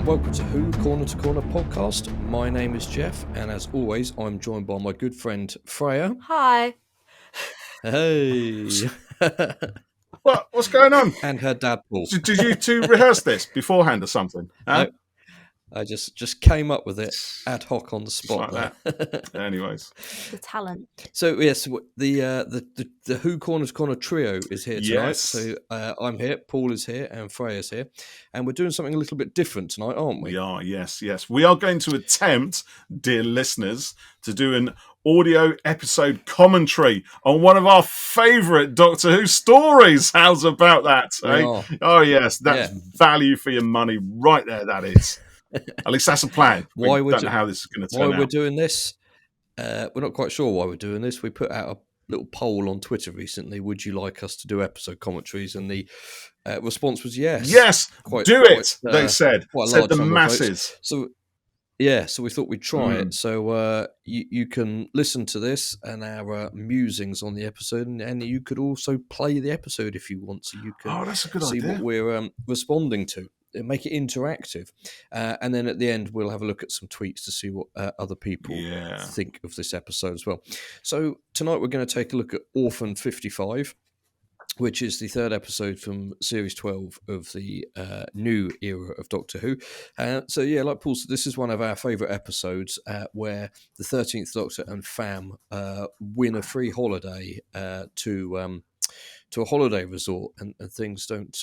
Welcome to Who Corner to Corner podcast. My name is Jeff, and as always, I'm joined by my good friend Freya. Hi. Hey. What's going on? And her dad, Paul. Did you two rehearse this beforehand or something? Huh? No, I just came up with it ad hoc on the spot. Like that. Anyways, The talent. So yes, the Who Corner to Corner trio is here tonight. Yes. So I'm here, Paul is here, and Freya's here, and we're doing something a little bit different tonight, aren't we? we are. Yes. We are going to attempt, dear listeners, to do an audio episode commentary on one of our favourite Doctor Who stories. How's about that? Eh? Oh yes, that's value for your money right there. That is. At least that's a plan. We don't know how this is going to turn out. Why we're doing this, we're not quite sure why we're doing this. We put out a little poll on Twitter recently. Would you like us to do episode commentaries? And the response was yes. Yes, they said. Said the masses. So we thought we'd try it. So you can listen to this and our musings on the episode, and you could also play the episode if you want. So you can that's a good see idea. what we're responding to. Make it interactive, and then at the end we'll have a look at some tweets to see what other people think of this episode as well. So tonight we're going to take a look at Orphan 55, which is the third episode from Series 12 of the new era of Doctor Who. So like Paul said, this is one of our favourite episodes where the 13th Doctor and fam win a free holiday to a holiday resort, and things don't...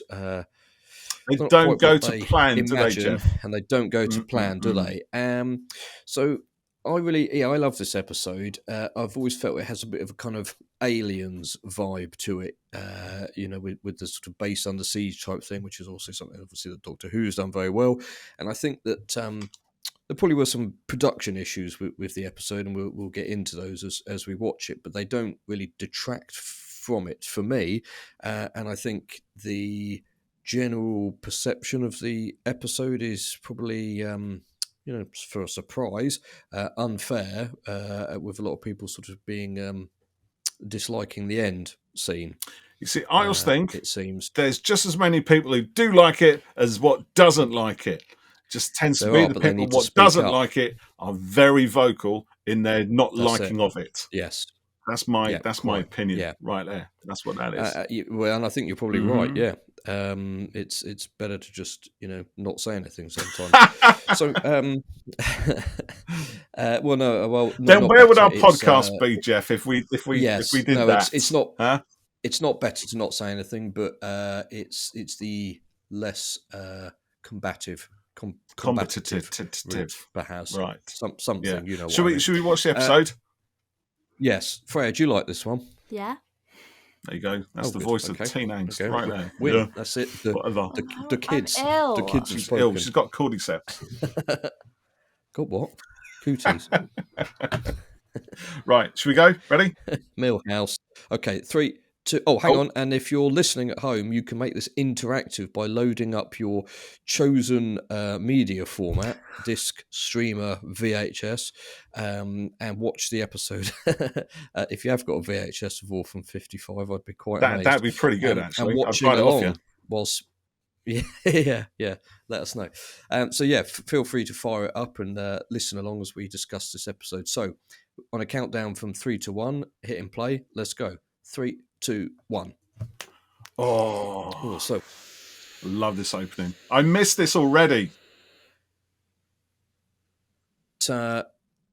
They don't go to plan, do they, Jeff? And they don't go to plan, do they? So I love this episode. I've always felt it has a bit of a kind of Aliens vibe to it, with the sort of base under siege type thing, which is also something obviously that Doctor Who's done very well. And I think that there probably were some production issues with the episode, and we'll get into those as we watch it, but they don't really detract from it for me. And I think the general perception of the episode is probably, for a surprise, unfair, with a lot of people sort of being disliking the end scene. You see, I always think it seems there's just as many people who do like it as what doesn't like it. Just tends to be the people what doesn't like it are very vocal in their not liking of it. Yes. That's my opinion right there. That's what that is. And I think you're probably right. Yeah, it's better to just not say anything sometimes. So, then where would our podcast be, Jeff? If we did that? It's not. Huh? It's not better to not say anything, but it's the less combative. Competitive, perhaps. Right. Something. Yeah. Should we watch the episode? Yes. Freya, do you like this one? Yeah. There you go. That's the voice of teen angst right there. Yeah. That's it. The kids. I'm ill. The kids She's have ill. She's got cordyceps. Got what? Cooties. Right. Should we go? Ready? Millhouse. Okay. 3, 2. Oh, hang on. And if you're listening at home, you can make this interactive by loading up your chosen media format, disc, streamer, VHS, and watch the episode. If you have got a VHS of Orphan 55, I'd be quite amazed. That'd be pretty good, actually. And watching it along whilst... Yeah. Let us know. Feel free to fire it up and listen along as we discuss this episode. So, on a countdown from 3 to 1, hitting play. Let's go. 3, 2, 1. So love this opening. I missed this already.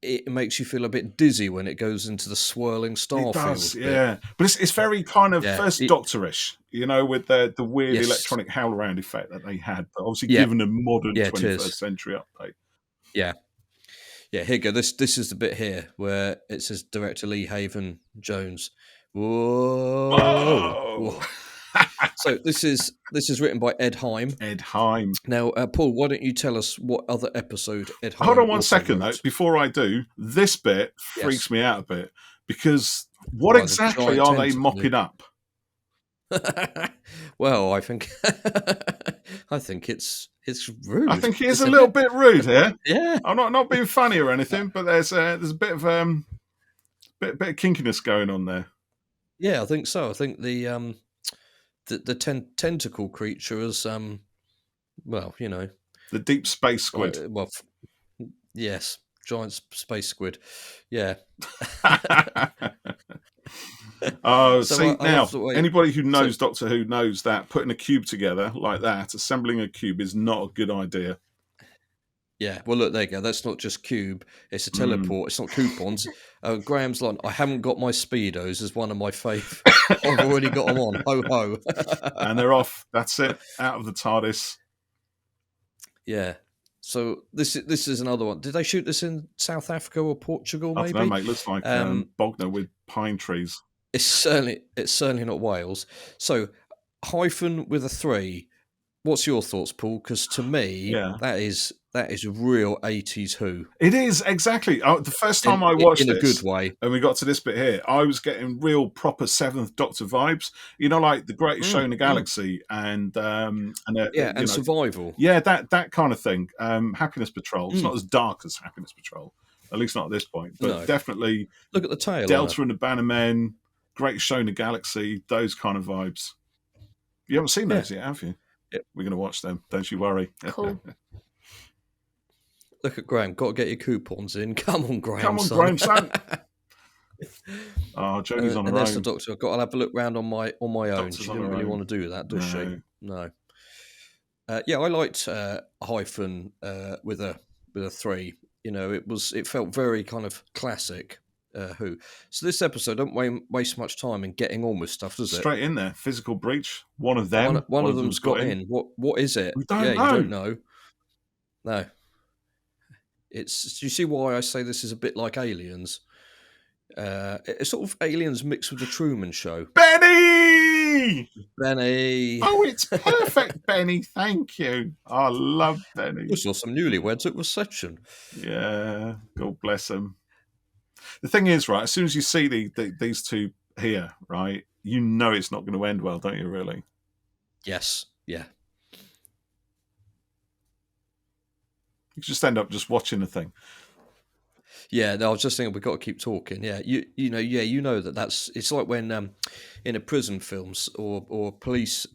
It makes you feel a bit dizzy when it goes into the swirling star field. Yeah. But it's very kind of First Doctor-ish, with the weird electronic howl around effect that they had, but obviously given a modern 21st century update. Yeah. Yeah, here you go. This is the bit here where it says Director Lee Haven Jones. Whoa. Whoa. So this is written by Ed Heim. Now, Paul, why don't you tell us what other episode Ed Heim... Hold on one second, though. Before I do, this bit freaks me out a bit, because what exactly are they mopping up? Well, I think it's rude. I think it is a little bit rude here. Yeah. I'm not being funny or anything, but there's a bit of bit of kinkiness going on there. Yeah, I think so. I think the tentacle creature is The deep space squid. Yes, giant space squid. Yeah. Oh, So see, I love now, the way. anybody who So knows Doctor Who knows that putting a cube together like that, assembling a cube, is not a good idea. yeah, well, look, there you go. That's not just cube; it's a Mm. teleport. It's not coupons. Graham's line: "I haven't got my speedos" is one of my fave. I've already got them on. Ho ho! And they're off. That's it. Out of the TARDIS. Yeah. So this is another one. Did they shoot this in South Africa or Portugal? I Maybe. don't know, mate. Looks like Bognor with pine trees. It's certainly not Wales. So hyphen with a 3. What's your thoughts, Paul? Because to me, Yeah. that is real 80s Who. It is, exactly. The first time I watched in a this, good way, and we got to this bit here, I was getting real proper Seventh Doctor vibes. You know, like The Greatest Show in the Galaxy and Survival. Yeah, that kind of thing. Happiness Patrol. It's not as dark as Happiness Patrol, at least not at this point. But definitely, look at the tail. Delta and the Bannermen, Greatest Show in the Galaxy, those kind of vibes. You haven't seen those yet, have you? Yep. We're going to watch them. Don't you worry. Cool. Look at Graham. Got to get your coupons in. Come on, Graham. Come on, son. Graham, son. Oh, Jodie's on her and there's own. the Doctor. I've got to have a look round on my own. Doctor's She on didn't her really own. want to do that, does No. she? No. I liked hyphen with a 3. You know, it felt very kind of classic Who. So this episode don't waste much time in getting on with stuff, does it? Straight in there. Physical breach. One of them. One of them's got in. What is it? We don't know. You don't know. No. Do you see why I say this is a bit like Aliens? It's sort of Aliens mixed with the Truman Show. Benny! Oh, it's perfect, Benny. Thank you. I love Benny. We saw some newlyweds at reception. Yeah, God bless them. The thing is, right, as soon as you see these two here, right, you know it's not going to end well, don't you, really? Yes, yeah. You just end up just watching the thing. Yeah, no, I was just thinking we've got to keep talking. Yeah, you know that's it's like when in a prison films or police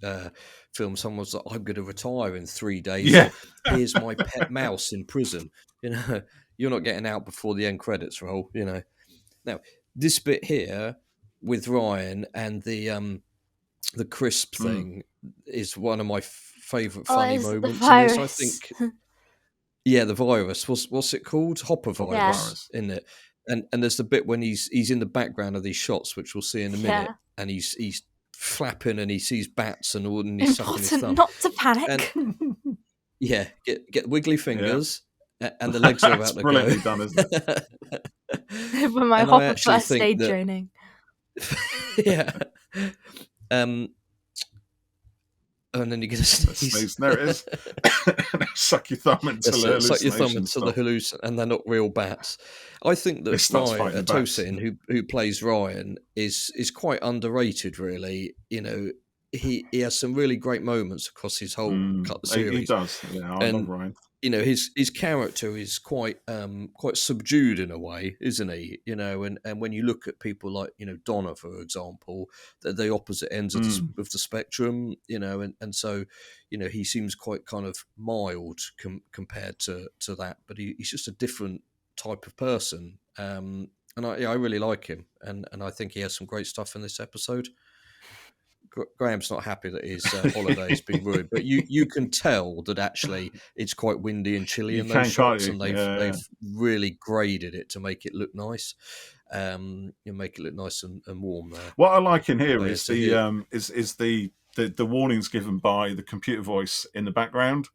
film, someone's like, "I'm going to retire in 3 days." Yeah. Here's my pet mouse in prison. You know, you're not getting out before the end credits roll. You know. Now this bit here with Ryan and the crisp thing is one of my favourite funny moments in this. I think. Yeah, the virus. What's it called? Hopper virus, isn't it? And there's the bit when he's in the background of these shots, which we'll see in a minute, and he's flapping and he sees bats and all, and he's sucking his thumb. Not to panic. And, yeah, get wiggly fingers, and the legs are about to go. Brilliantly done, isn't it? When my Hopper first aid training. Yeah. And then you get a sneeze. There it is. Suck your thumb into the hallucination. Suck your thumb into the hallucination, and they're not real bats. I think that Ryan Tosin, who plays Ryan, is quite underrated. Really, you know, he has some really great moments across his whole cut the series. He does. Yeah, I love Ryan. You know, his character is quite subdued in a way, isn't he? You know, and when you look at people like, you know, Donna, for example, they're the opposite ends of the spectrum, you know, and so, you know, he seems quite kind of mild compared to that, but he's just a different type of person, and I really like him, and I think he has some great stuff in this episode. Graham's not happy that his holiday's been ruined, but you can tell that actually it's quite windy and chilly in those shots, and they've really graded it to make it look nice. Make it look nice and warm there. What I like in here is the warnings given by the computer voice in the background.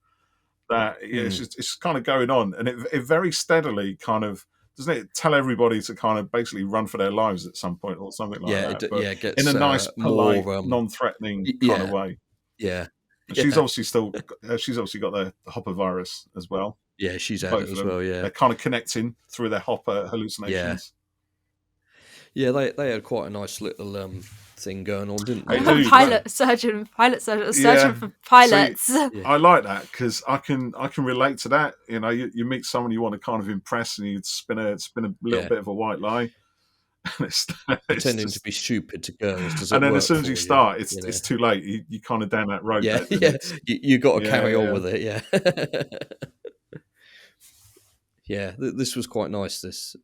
That it's kind of going on, and it very steadily kind of. Doesn't it tell everybody to kind of basically run for their lives at some point or something like that? It gets, in a nice, polite, more, non-threatening kind of way. Yeah. And she's obviously got the Hopper virus as well. Yeah, she's had it as well, yeah. They're kind of connecting through their Hopper hallucinations. Yeah, they had quite a nice little thing going on, didn't they? Pilot surgeon for pilots. See, I like that because I can relate to that. You know, you meet someone you want to kind of impress, and you spin a little bit of a white lie, Pretending to be stupid to girls. Does it and then work as soon as you start, it's too late. You kind of down that road. Yeah, you got to carry on with it. Yeah, yeah. This was quite nice.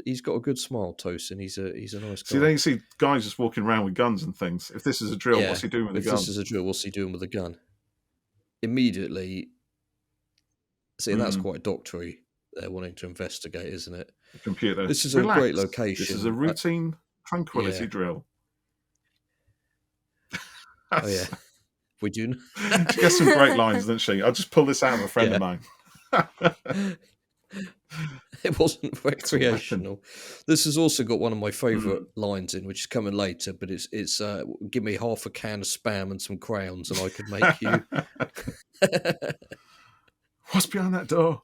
He's got a good smile, Tosin. He's a nice guy. See, then you see guys just walking around with guns and things. If this is a drill, what's he doing with a gun? If this is a drill, what's he doing with a gun? Immediately. See, that's quite doctory. They're wanting to investigate, isn't it? The computer. This is a great location. This is a routine tranquility drill. Oh yeah, we do. She gets some great lines, doesn't she? I'll just pull this out of a friend of mine. It wasn't recreational. This has also got one of my favourite lines in, which is coming later. But it's give me half a can of Spam and some crayons, and I could make you. What's behind that door?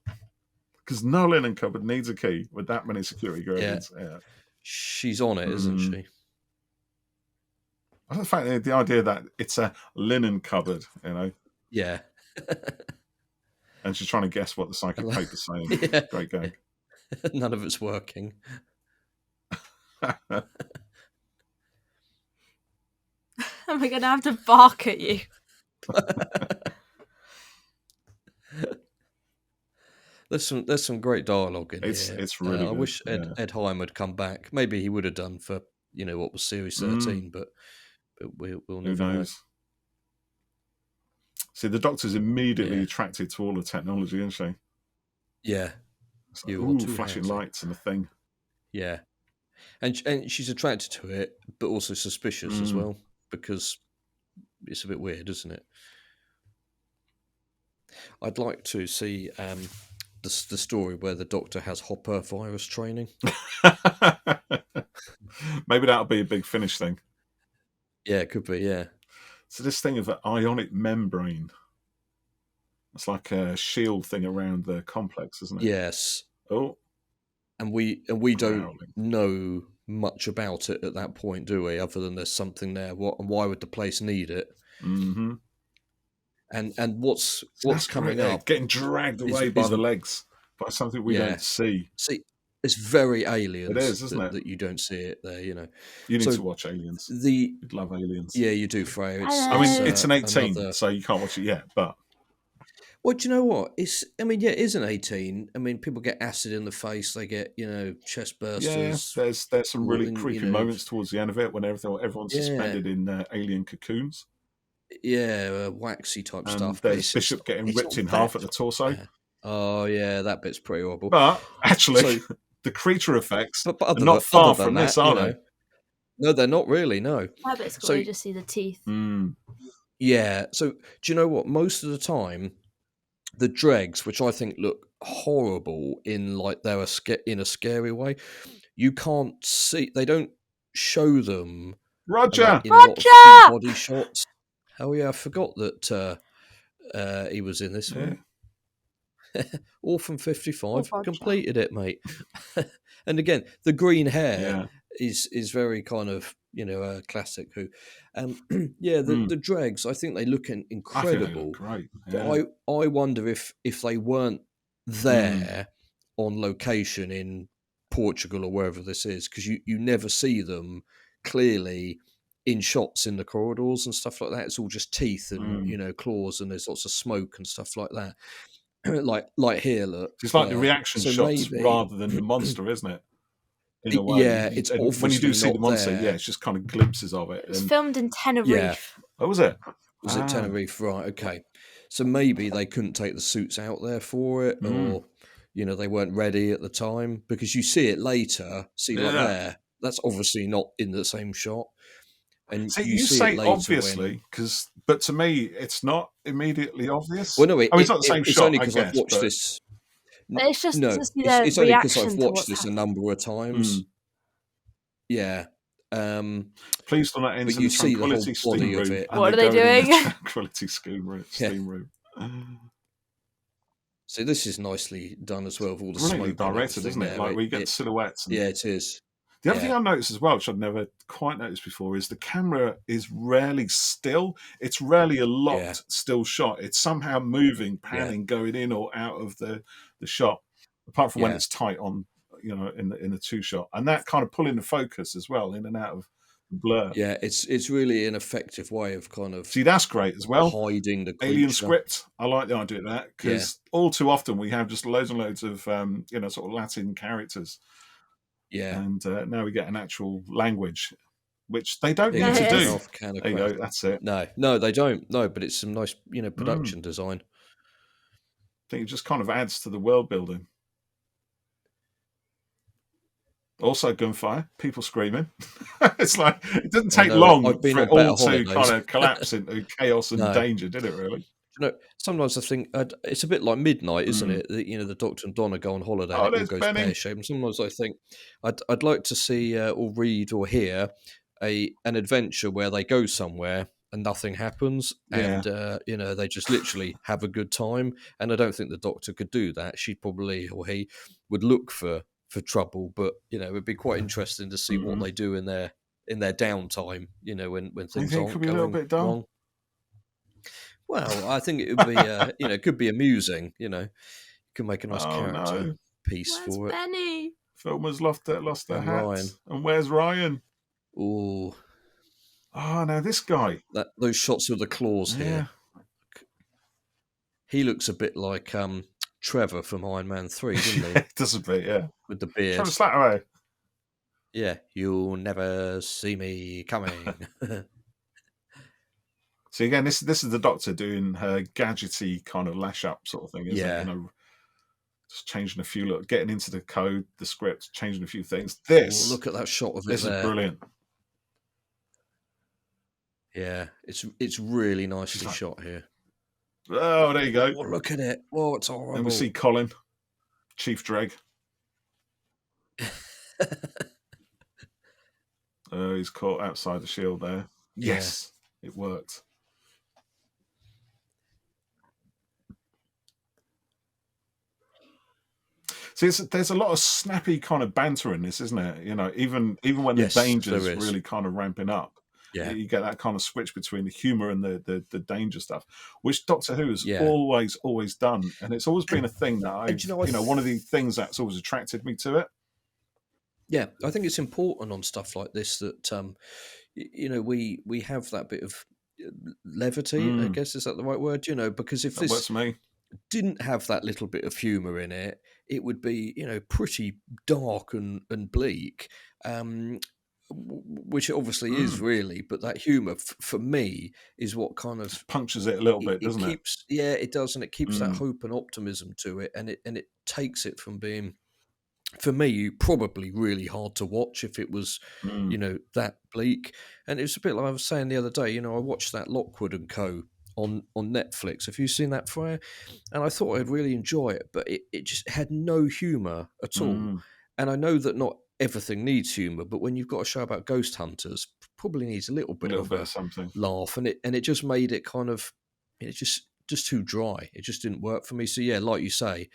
Because no linen cupboard needs a key with that many security guards. Yeah. She's on it, isn't she? I like the idea that it's a linen cupboard, Yeah. And she's trying to guess what the psychic paper's saying. Yeah. Great gag. None of it's working. Am I going to have to bark at you? There's some great dialogue in here. It's really good. I wish Ed Heim had come back. Maybe he would have done for what was Series 13, but we'll never know. See, the Doctor's immediately attracted to all the technology, isn't she? Yeah. Like, flashing lights and a thing. Yeah. And she's attracted to it, but also suspicious as well, because it's a bit weird, isn't it? I'd like to see the story where the Doctor has Hopper virus training. Maybe that'll be a big Finish thing. Yeah, it could be, yeah. So this thing of an ionic membrane, it's like a shield thing around the complex, isn't it? Yes. Oh. And we don't know much about it at that point, do we? Other than there's something there. Why would the place need it? Mm-hmm. And what's coming up? Getting dragged away by the legs by something we don't see. See, it's very Aliens. It is, isn't it? That you don't see it there. You need to watch Aliens. You'd love Aliens. Yeah, you do, Freya. It's an 18, so you can't watch it yet. But well, do you know what? It is an 18. I mean, people get acid in the face. They get chest bursters. Yeah, there's some really creepy moments towards the end of it when everyone's suspended in alien cocoons. Yeah, waxy type stuff. There's Bishop getting ripped in half at the torso. Yeah. Oh yeah, that bit's pretty horrible. But actually, the creature effects are not far from this, are they? No, they're not really. No. That bit's cool. You just see the teeth. Yeah. So do you know what? Most of the time, the dregs, which I think look horrible in like they're in a scary way, you can't see. They don't show them. Roger. In a lot of body shots. Oh yeah, I forgot that he was in this one. Orphan 55 completed it, mate. And again, the green hair is very kind of a classic Who. The dregs, I think they look incredible. I think they look great. Yeah. But I wonder if they weren't there on location in Portugal or wherever this is, because you never see them clearly in shots in the corridors and stuff like that. It's all just teeth and claws, and there's lots of smoke and stuff like that. like here, look. It's like the reaction shots rather than the monster, isn't it? In a way. Yeah, it's when you do see the monster, there. It's just kind of glimpses of it. It was filmed in Tenerife. Yeah. Oh, was it? Was it Tenerife? Right, okay. So maybe they couldn't take the suits out there for it, or they weren't ready at the time, because you see it later. See, like there, that's obviously not in the same shot. And you say obviously, but to me, it's not immediately obvious. Well, no, it's not the same it's shot. Only because I've watched this. But it's just to see their it's only because reaction I've watched this a number of times. Yeah. Please do not enter the tranquility steam room. What are they doing? Tranquility steam room. So this is nicely done as well. With all the brilliantly smoke directed, isn't it? Like we get silhouettes. Yeah, it is. The other thing I noticed as well, which I'd never quite noticed before, is the camera is rarely still. It's rarely a locked still shot. It's somehow moving, panning, going in or out of the shot. Apart from when it's tight on, in the two shot, and that kind of pulling the focus as well in and out of the blur. Yeah, it's really an effective way of kind of that's great as well. Hiding the creature. Alien script. I like the idea of that because all too often we have just loads and loads of sort of Latin characters. Yeah, and now we get an actual language, which they don't need to do. There you go, that's it. No, they don't. No, but it's some nice, production design. I think it just kind of adds to the world building. Also, gunfire, people screaming. It's like it doesn't take long for it all to kind of collapse into chaos and danger, did it? Really? Sometimes I think it's a bit like Midnight, isn't it? The Doctor and Donna go on holiday and it all goes pear-shaped. And sometimes I think I'd like to see or read or hear an adventure where they go somewhere and nothing happens, and they just literally have a good time. And I don't think the Doctor could do that. She probably, or he, would look for trouble, but it would be quite interesting to see what they do in their downtime. When things aren't going a little bit wrong. Well, I think it would be, it could be amusing. You could make a nice character piece for it. Benny? Filmers lost their hats. Ryan. And where's Ryan? Oh, now this guy. Those shots with the claws here. He looks a bit like Trevor from Iron Man 3, doesn't he? Does a bit, yeah. With the beard. Trevor Slattery. Yeah, you'll never see me coming. So again, this is the Doctor doing her gadgety kind of lash up sort of thing, isn't it? Just changing a few getting into the code, the script, changing a few things. Look at that shot of it. This is brilliant. Yeah, it's really nicely shot here. Oh, there you go. Oh, look at it. Oh, it's horrible. And we see Colin, Chief Dreg. He's caught outside the shield there. Yes, it worked. See, there's a lot of snappy kind of banter in this, isn't it? Even when the danger's really kind of ramping up. Yeah, you get that kind of switch between the humour and the danger stuff, which Doctor Who has always done, and it's always been a thing that one of the things that's always attracted me to it. Yeah, I think it's important on stuff like this that we have that bit of levity. I guess, is that the right word? Because if this didn't have that little bit of humour in it, it would be pretty dark and bleak. Which it obviously is, really, but that humour for me is what kind of punctures it a little bit, doesn't it? Yeah, it does, and it keeps that hope and optimism to it, and it takes it from being, for me, probably really hard to watch if it was, that bleak. And it was a bit like I was saying the other day. I watched that Lockwood and Co. on Netflix. Have you seen that, Freya? And I thought I'd really enjoy it, but it just had no humour at all. And I know that not everything needs humour, but when you've got a show about ghost hunters, probably needs a little bit of something laugh, and it just made it kind of just too dry. It just didn't work for me. So yeah, like you say,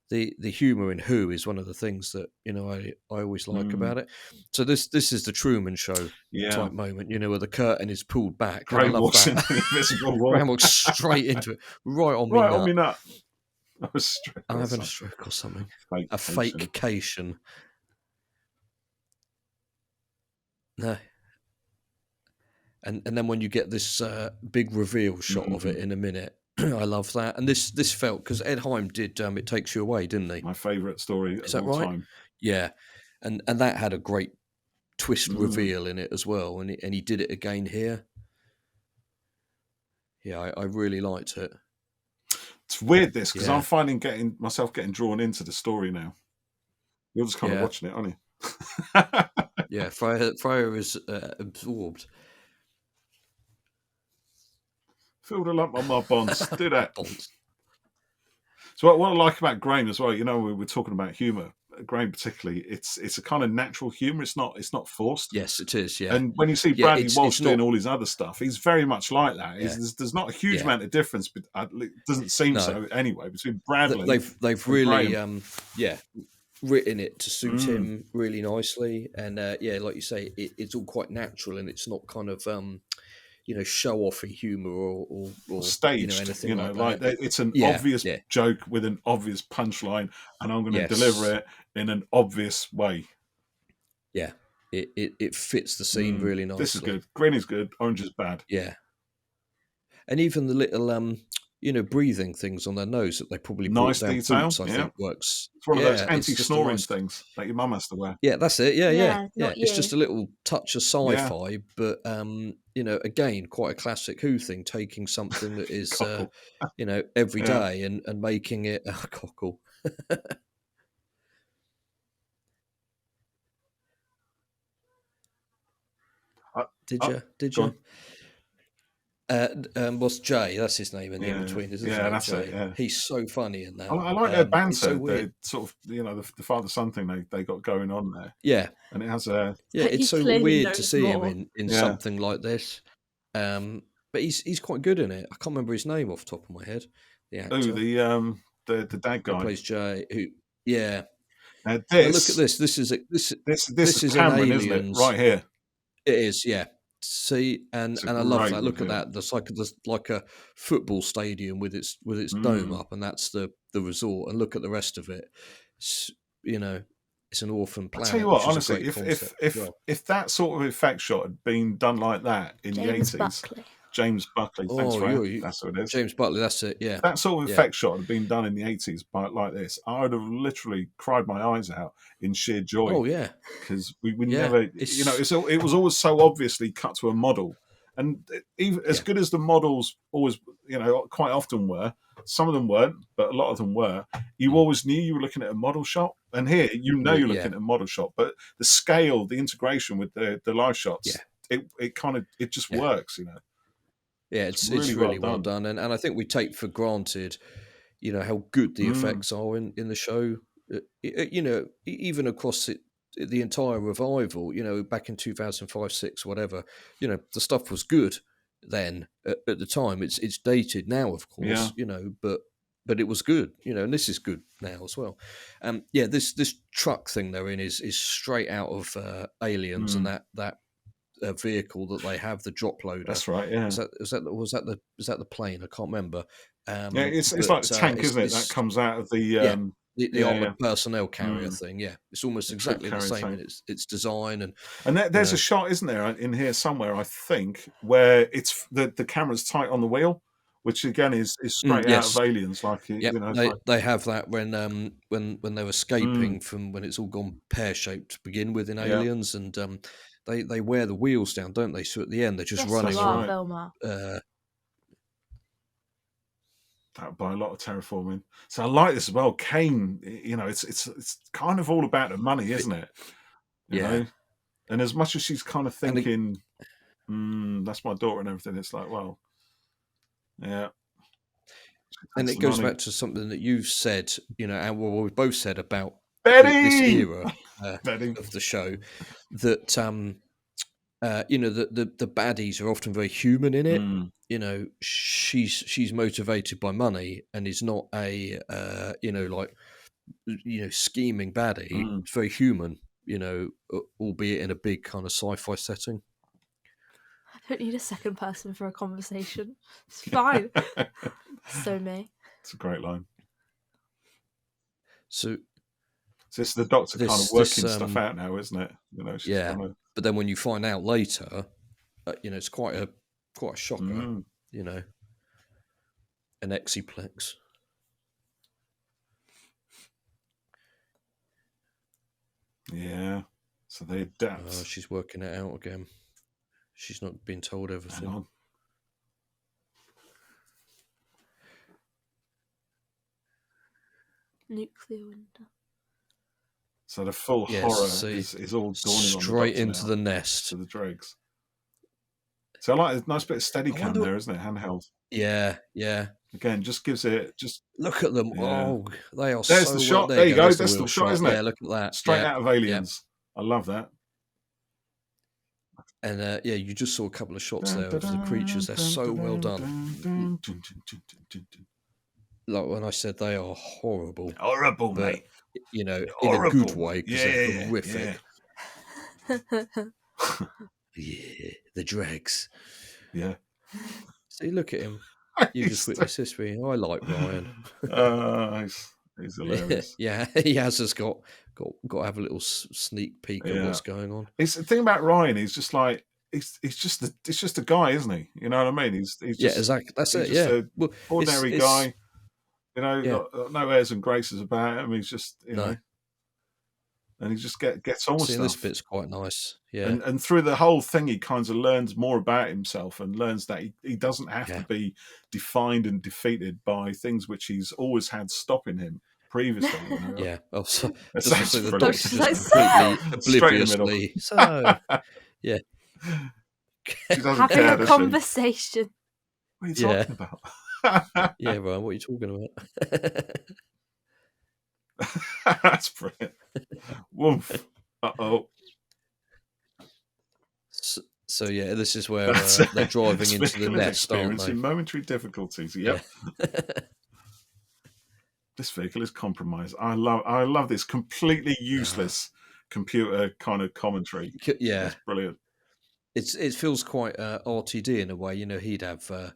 the humour in Who is one of the things that I always like about it. So this is the Truman Show type moment, where the curtain is pulled back. Graham walks into the invisible wall. Graham walks straight into it, right on me nut. I'm having a stroke or something. A fakecation. No. And then when you get this big reveal shot of it in a minute, I love that. And this felt, because Ed Heim did It Takes You Away, didn't he? My favourite story of all time. Yeah. And that had a great twist reveal in it as well. And he did it again here. Yeah, I really liked it. It's weird this, because I'm finding myself getting drawn into the story now. You're just kind of watching it, aren't you? Yeah, Freya is absorbed. Filled a lump on my bonds. Do that. So what I like about Graham as well, we were talking about humour. Graham particularly, it's a kind of natural humour. It's not forced. Yes, it is. Yeah. And when you see Bradley Walsh doing all his other stuff, he's very much like that. Yeah. There's not a huge amount of difference, but it doesn't seem so anyway, between Bradley. They've really written it to suit him really nicely, and like you say, it's all quite natural, and it's not kind of show offy humor or staged, anything like like that. It's an obvious joke with an obvious punchline, and I'm going to deliver it in an obvious way. Yeah, it fits the scene really nicely. This is good. Green is good. Orange is bad. Yeah, and even the little breathing things on their nose that they probably brought down detail. boots, I think works. It's one of those anti-snoring things that your mum has to wear. Yeah, that's it. Yeah. It's you. just a little touch of sci-fi, but again, quite a classic Who thing, taking something that is every day and making it a cockle. Did you? What's Jay? That's his name in the in-between, isn't it? Yeah, that's it. Yeah. He's so funny in that. I like their banter. So the sort of the father-son thing they got going on there. Yeah, and it has a it's so weird to see him in something like this. But he's quite good in it. I can't remember his name off the top of my head. The actor. The dad guy who plays Jay. Look at this. This is is Cameron, isn't it? Right here. It is, yeah. See, and I love that. Look at that. There's like a football stadium with its dome up, and that's the resort. And look at the rest of it. It's an orphan planet. I'll tell you what, honestly, if that sort of effect shot had been done like that in the 80s, James Buckley, thanks that's what it is. James Buckley, that's it. Yeah, if that sort of effect shot had been done in the 80s like this, I would have literally cried my eyes out in sheer joy. Oh yeah, because we never, it was always so obviously cut to a model, and even as good as the models always, quite often were. Some of them weren't, but a lot of them were. You always knew you were looking at a model shot, and here you're looking at a model shot. But the scale, the integration with the live shots, it just works, Yeah, it's really well done, and I think we take for granted, how good the effects are in the show. Even across the entire revival, back in 2005, 6, whatever, the stuff was good then at the time. It's dated now, of course, but it was good, and this is good now as well. This truck thing they're in is straight out of Aliens, and that vehicle that they have, the drop loader. That's right. Yeah. Was that the plane? I can't remember. It's like the tank, isn't it? That comes out of the armored personnel carrier thing. Yeah, it's almost exactly the same in its design. And there's a shot, isn't there, in here somewhere, I think, where it's the camera's tight on the wheel, which again is straight out of Aliens. Like they have that when they're escaping from when it's all gone pear shaped to begin with in Aliens, and they wear the wheels down, don't they? So at the end they're just running around. That would buy a lot of terraforming. So I like this as well. Kane, it's kind of all about the money, isn't it? You know? And as much as she's kind of thinking, that's my daughter and everything, it's like, well, yeah. And it goes back to something that you've said, and what we both said about Betty! This era of the show, that the baddies are often very human in it. She's motivated by money and is not a scheming baddie. It's very human, albeit in a big kind of sci-fi setting. I don't need a second person for a conversation. It's fine. So me. It's a great line. So this is the Doctor kind of working stuff out now, isn't it? But then when you find out later, it's quite a shocker. An Exiplex. Yeah. So they adapt. She's working it out again. She's not been told everything. Hang on. Nuclear winter. So the full horror is all dawning straight on into the nest. To the dregs. So I like a nice bit of Steadicam there, isn't it? Handheld. Yeah. Again, just gives it. Just look at them. Yeah. Oh, they are. There's the shot. There you go. That's the shot, isn't it? Yeah, look at that. Straight out of Aliens. I love that. And you just saw a couple of shots there of the creatures. They're so well done. Like when I said they are horrible. Horrible, but, mate. In a good way, because they're horrific. Yeah, the dregs. Yeah. See, look at him. You just witnessed history. I like Ryan. He's hilarious. Yeah, he has just got to have a little sneak peek at what's going on. It's the thing about Ryan. He's just like it's just a guy, isn't he? You know what I mean? He's just exactly. That's he's it. just Yeah, an ordinary guy. You know, no airs and graces about him. He's just know, and he just gets on with stuff. This bit's quite nice. Yeah, and through the whole thing, he kind of learns more about himself and learns that he doesn't have to be defined and defeated by things which he's always had stopping him previously. You know? Yeah. Oh, so the doctor just completely obliviously. So, yeah. Having a conversation. What are you talking about? Yeah, Ryan, what are you talking about? That's brilliant. Woof. Uh-oh. So yeah, this is where they're driving into the nest, aren't they? Momentary difficulties. Yep. This vehicle is compromised. I love this completely useless computer kind of commentary. Yeah, it's brilliant. It feels quite RTD in a way. You know, he'd have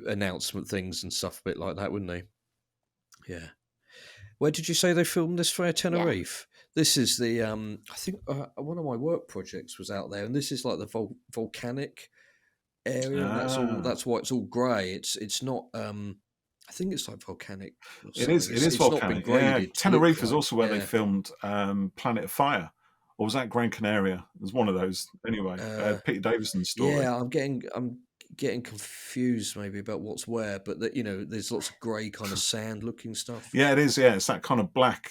announcement things and stuff, a bit like that, wouldn't he? Yeah. Where did you say they filmed this for? Tenerife. Yeah. This is the I think one of my work projects was out there, and this is like the volcanic area. And that's why it's all grey. It's not. I think it's like volcanic. It is volcanic. Yeah. Tenerife is also where they filmed Planet of Fire. Or was that Gran Canaria? It was one of those. Anyway, Peter Davison's story. Yeah, I'm getting confused maybe about what's where, but that, you know, there's lots of grey kind of sand looking stuff. Yeah, it is. Yeah, it's that kind of black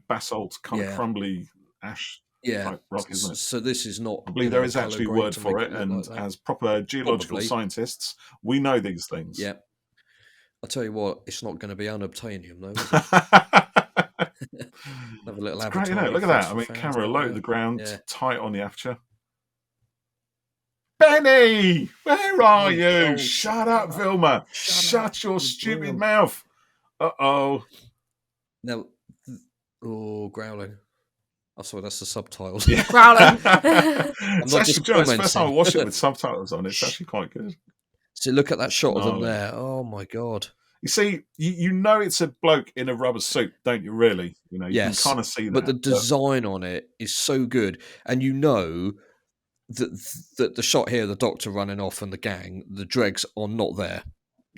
basalt, kind of crumbly ash type rock, isn't it? So this is not. I believe there is actually a word for it, and like as proper geological scientists, we know these things. Yeah, I'll tell you what, it's not going to be unobtainium though, is it? Have a little Avatar. Great, you know, look at that. I mean, camera low to the ground, tight on the aperture. Benny, where are you? Shut up, Vilma. Shut your stupid mouth. Uh-oh. No. Oh, growling. Oh, sorry, that's the subtitles. Yeah. Growling. It's actually good. It's the first time I watched it with subtitles on. It's actually quite good. So look at that shot of them there. Oh, my God. You see, you know it's a bloke in a rubber suit, don't you, really? You know, you can kind of see that. But the design on it is so good. And you know that the shot here, the doctor running off and the gang, the dregs are not there.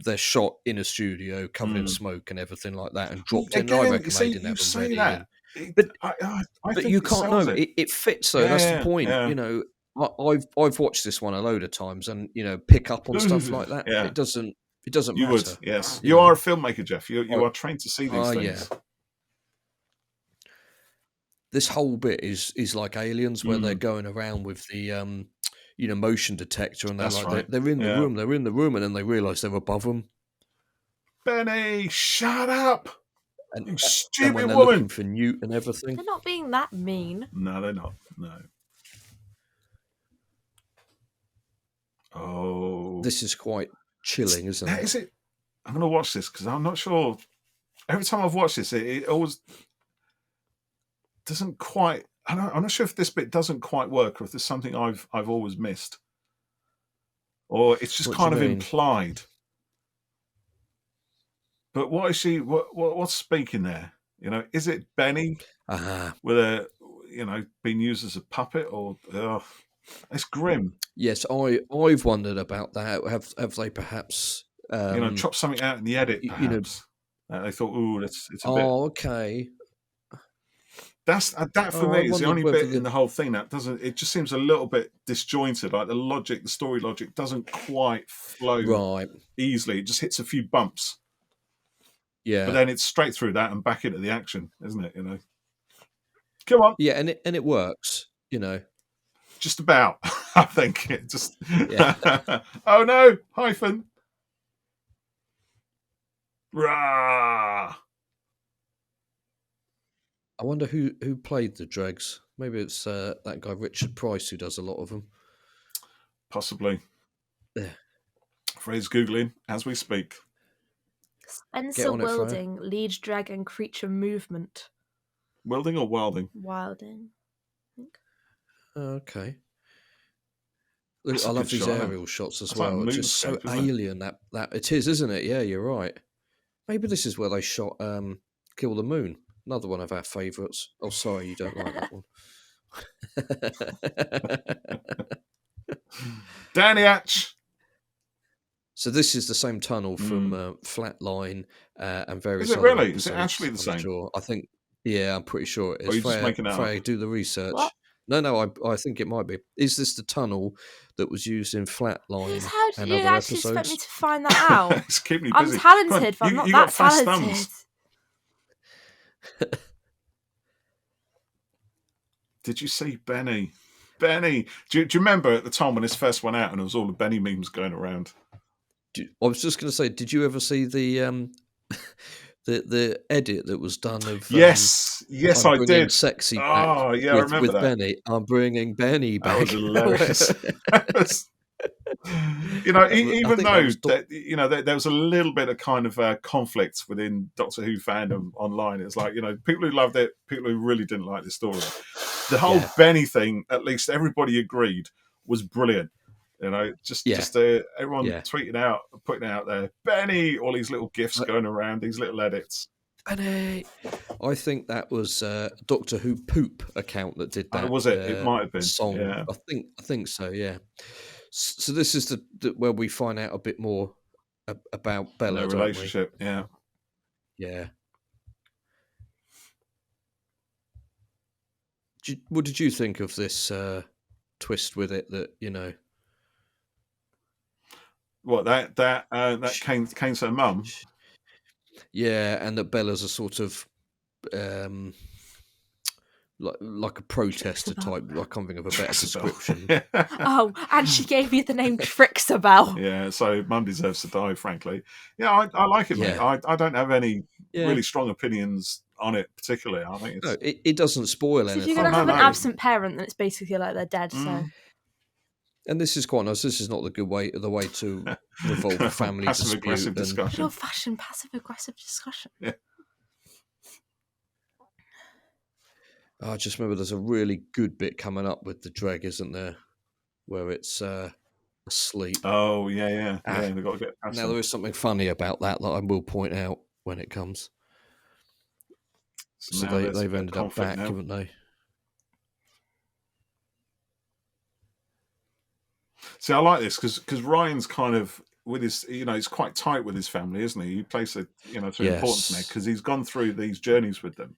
They're shot in a studio, covered in smoke and everything like that, and dropped in. I reckon they didn't have them ready. But you can't know. It fits, though. That's the point. Yeah. You know, I've watched this one a load of times and, you know, pick up on stuff like that. Yeah. It doesn't matter. You would, yes. You are a filmmaker, Jeff. You are trained to see these things. Yeah. This whole bit is like Aliens, where they're going around with the motion detector, and they're in the room, and then they realise they're above them. Benny, shut up! And, you stupid and when they're woman! Looking for Newt and everything. They're not being that mean. No, they're not. No. Oh, this is quite chilling, isn't it? Is it? I'm going to watch this because I'm not sure. Every time I've watched this, it always doesn't quite. I'm not sure if this bit doesn't quite work, or if there's something I've always missed, or it's just kind of implied. But what is she? What's speaking there? You know, is it Benny with a being used as a puppet, or it's grim? Yes, I've wondered about that. Have they perhaps chopped something out in the edit? Perhaps they thought, it's a bit. Oh, okay. That for me is the only bit in the whole thing that doesn't. It just seems a little bit disjointed. Like the story logic doesn't quite flow easily. It just hits a few bumps. Yeah, but then it's straight through that and back into the action, isn't it? You know, come on. Yeah, and it works. You know, just about. I think it just. Yeah. Oh no! Hyphen. Rah! I wonder who played the Dregs. Maybe it's that guy Richard Price who does a lot of them. Possibly. Yeah. Freya's Googling as we speak. Spencer Wilding leads drag and creature movement. Wilding or Wilding? Wilding, I think. Okay. That's I a love good these shot, isn't it? aerial shots as That's like well. It's just so moonscape, isn't it? alien that it is, isn't it? Yeah, you're right. Maybe this is where they shot Kill the Moon, another one of our favourites. Oh, sorry, you don't like that one. Danny Hatch. So this is the same tunnel from Flatline and various Is it other really? episodes. Is it actually the I'm same? sure. I think. Yeah, I'm pretty sure it Or are is. you just making that up? Freya, do the research. What? No, I think it might be. Is this the tunnel that was used in Flatline and You other actually expect me episodes? to find that out? It's keeping you I'm busy. Come on, talented, but I'm not you that got fast talented. thumbs. Did you see Benny? Benny. Do you remember at the time when this first went out and there was all the Benny memes going around? I was just going to say, did you ever see the the edit that was done of Yes, I'm I bringing did. sexy back Oh, yeah, I remember with that. Benny. I'm bringing Benny That back. was hilarious. You know, even though that, you know, there was a little bit of kind of conflict within Doctor Who fandom online. It's like, you know, people who loved it, people who really didn't like the story. The whole Benny thing, at least everybody agreed, was brilliant. You know, just everyone tweeting out, putting it out there, Benny, all these little gifs going around, these little edits. Benny. I think that was Doctor Who Poop account that did that. Was it? It might have been song. Yeah. I think so. Yeah. So this is the where we find out a bit more about Bella, their relationship. Don't we? Yeah. What did you think of this twist with it? That, you know, what that Kane's her mum. Yeah, and that Bella's a sort of like a protester type. I can't think of a better description. Oh, and she gave me the name Trixabel. Yeah, so Mum deserves to die, frankly. Yeah, I like it, mate. I don't have any really strong opinions on it particularly. I think it's... No, it doesn't spoil anything. If you're going to have an absent parent, then it's basically like they're dead. So. And this is quite nice. This is not the way to revolve a family passive-aggressive discussion. Good old-fashioned passive-aggressive discussion. Yeah. I just remember there's a really good bit coming up with the Dreg, isn't there? Where it's asleep. Oh, yeah. They've got to get past now, there is something funny about that I will point out when it comes. So they've ended up back, haven't they? See, I like this because Ryan's kind of with his, you know, he's quite tight with his family, isn't he? He places importance in it because he's gone through these journeys with them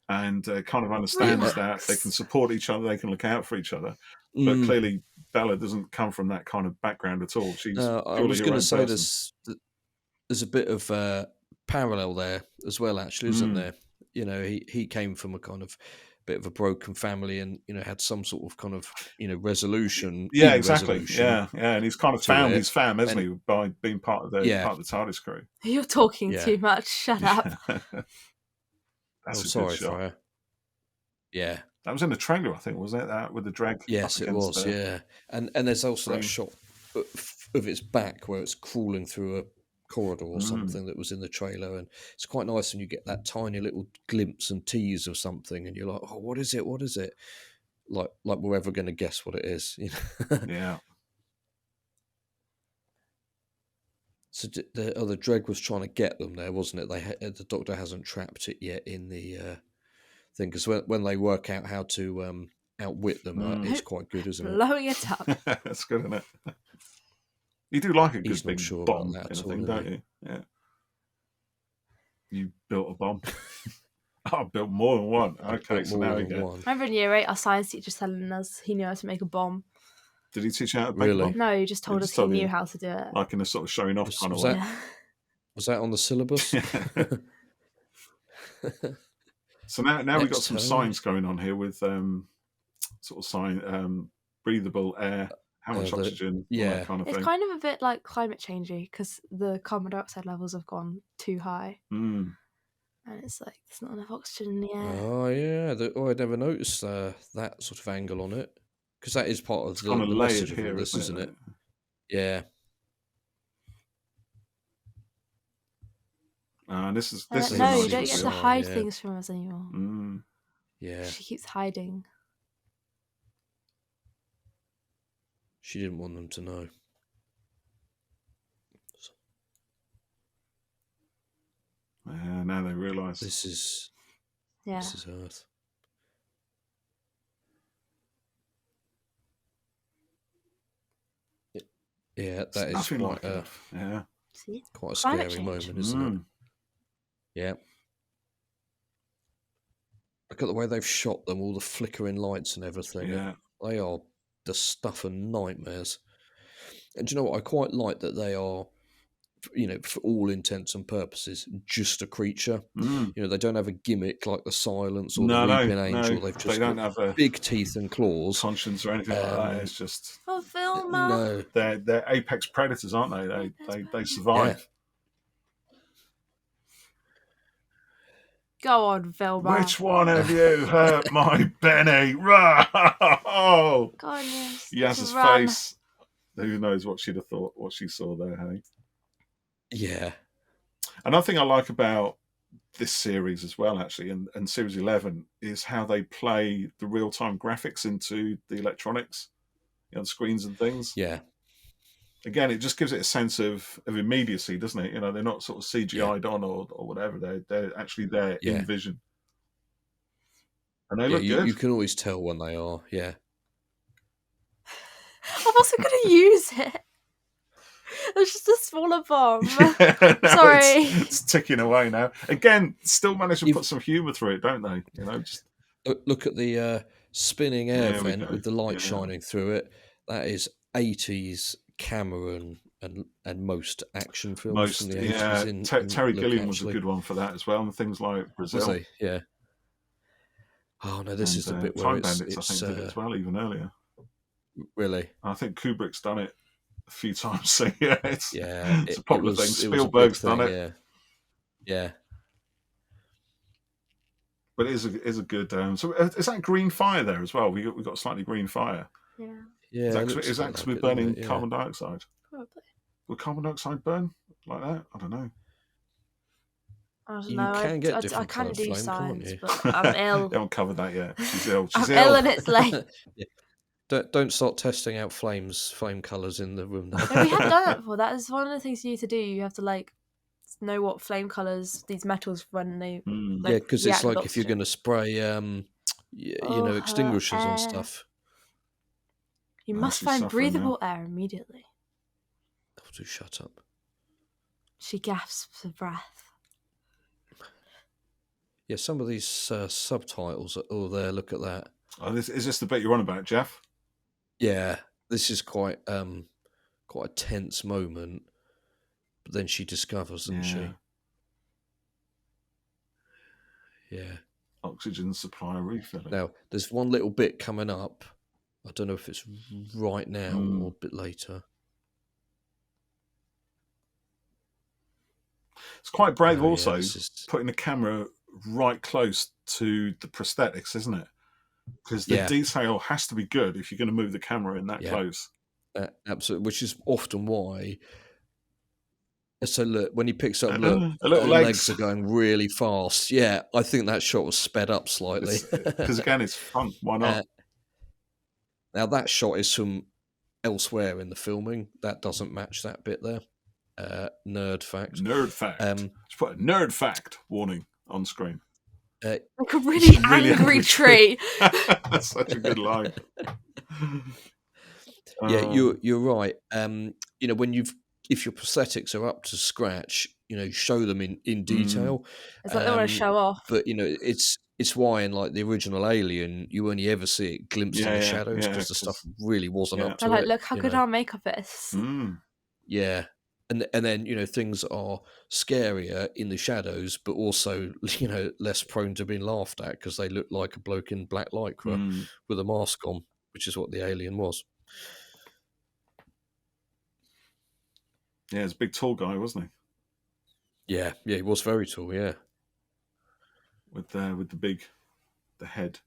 and kind of understands that they can support each other, they can look out for each other. But clearly, Bella doesn't come from that kind of background at all. She's I was going to say there's a bit of parallel there as well, actually, isn't there? You know, he came from a kind of bit of a broken family and, you know, had some sort of kind of, you know, resolution. Yeah, exactly. Yeah. And he's kind of found his fam, hasn't he, by being part of the TARDIS crew. You're talking too much. Shut up. That's sorry, Freya. Yeah. That was in the trailer, I think, wasn't it? That with the drag. Yes, it was. Yeah, and there's also that shot of its back where it's crawling through a corridor or something that was in the trailer, and it's quite nice when you get that tiny little glimpse and tease of something, and you're like, "Oh, what is it? What is it?" Like we're ever going to guess what it is, you know? Yeah. So the Dreg was trying to get them there, wasn't it? The Doctor hasn't trapped it yet in the thing, because when they work out how to outwit them, it's quite good, isn't it? Blowing it up. That's good, isn't it? You do like a good He's big sure bomb about that in a at all, thing, don't you? Yeah. You built a bomb. I built more than one. Okay, so now we go. Remember in year 8, our science teacher telling us he knew how to make a bomb. Did he teach you how to make a bomb? No, he just told us he knew how to do it. Like in a sort of showing off kind of way. Was that on the syllabus? So now we've got some science going on here with sort of science, breathable air, how much oxygen, all that kind of thing. It's kind of a bit like climate changey because the carbon dioxide levels have gone too high. And it's like there's not enough oxygen in the air. Oh, yeah. I never noticed that sort of angle on it. Because that is part of the message of this, isn't it? Yeah. This is no, you don't get to hide things from us anymore. Yeah. She keeps hiding. She didn't want them to know. Now they realise this is Earth. Yeah, that is quite quite a scary moment, isn't it? Yeah. Look at the way they've shot them, all the flickering lights and everything. Yeah. They are the stuff of nightmares. And do you know what? I quite like that they are, for all intents and purposes, just a creature. They don't have a gimmick like the Silence or the Weeping Angel. No. They've just they don't have a big teeth and claws, conscience or anything like that. It's just Vilma. They're apex predators, aren't they? They survive. Yeah. Go on, Vilma. Which one of you hurt my Benny? Oh, go on, yes. Yaz's face. Who knows what she'd have thought, what she saw there, hey? Yeah. Another thing I like about this series as well, actually, and Series 11, is how they play the real-time graphics into the electronics, on screens and things. Yeah. Again, it just gives it a sense of immediacy, doesn't it? They're not sort of CGI'd on or whatever. They're actually there in vision. And they look good. You can always tell when they are, yeah. I'm also going to use it. It's just a smaller bomb. Sorry. It's ticking away now. Again, still manage to put some humour through it, don't they? Just look at the spinning air vent with the light shining through it. That is 80s Cameron and most action films from the 80s. Terry Gilliam was a good one for that as well, and things like Brazil. Was he? Yeah. Oh no, this is the bit where Time Bandits, I think, did it as well, even earlier. Really? I think Kubrick's done it a few times. So it's a popular thing. Spielberg's done it. Yeah. But it is a good. So is that green fire there as well? We got slightly green fire. Yeah. Yeah. Is that because we're burning carbon dioxide? Probably. Will carbon dioxide burn like that? I don't know. I don't You know. can get I different can't do flame, science, can't you? but I'm ill. They haven't covered that yet. She's ill. I'm ill and it's late. Don't start testing out flame colours in the room. No, we have done that before. That is one of the things you need to do. You have to know what flame colours these metals when they because it's like if you're going to spray extinguishers on stuff. You must find breathable air immediately. Oh, do shut up. She gasps for breath. Yeah, some of these subtitles are all there. Look at that. Oh, is this the bit you're on about, Jeff? Yeah, this is quite a tense moment. But then she discovers, doesn't she? Yeah. Oxygen supply refilling. Now, there's one little bit coming up. I don't know if it's right now or a bit later. It's quite brave also, putting the camera right close to the prosthetics, isn't it? Because the detail has to be good if you're going to move the camera in that close. Absolutely, which is often why. So look, when he picks up, her legs are going really fast. Yeah, I think that shot was sped up slightly. Because again, it's fun. Why not? Now that shot is from elsewhere in the filming. That doesn't match that bit there. Nerd fact. Nerd fact. Let's put a nerd fact warning on screen. Like a really angry tree. That's such a good line. Yeah, you're right. If your prosthetics are up to scratch, show them in detail. It's like they want to show off. But it's why in like the original Alien, you only ever see it glimpsed in the shadows because the stuff really wasn't up to They're it. Look how good our makeup is. Yeah. And then things are scarier in the shadows, but also less prone to being laughed at because they look like a bloke in black lycra with a mask on, which is what the alien was. Yeah, he's a big tall guy, wasn't he? Yeah, he was very tall. Yeah, with the head.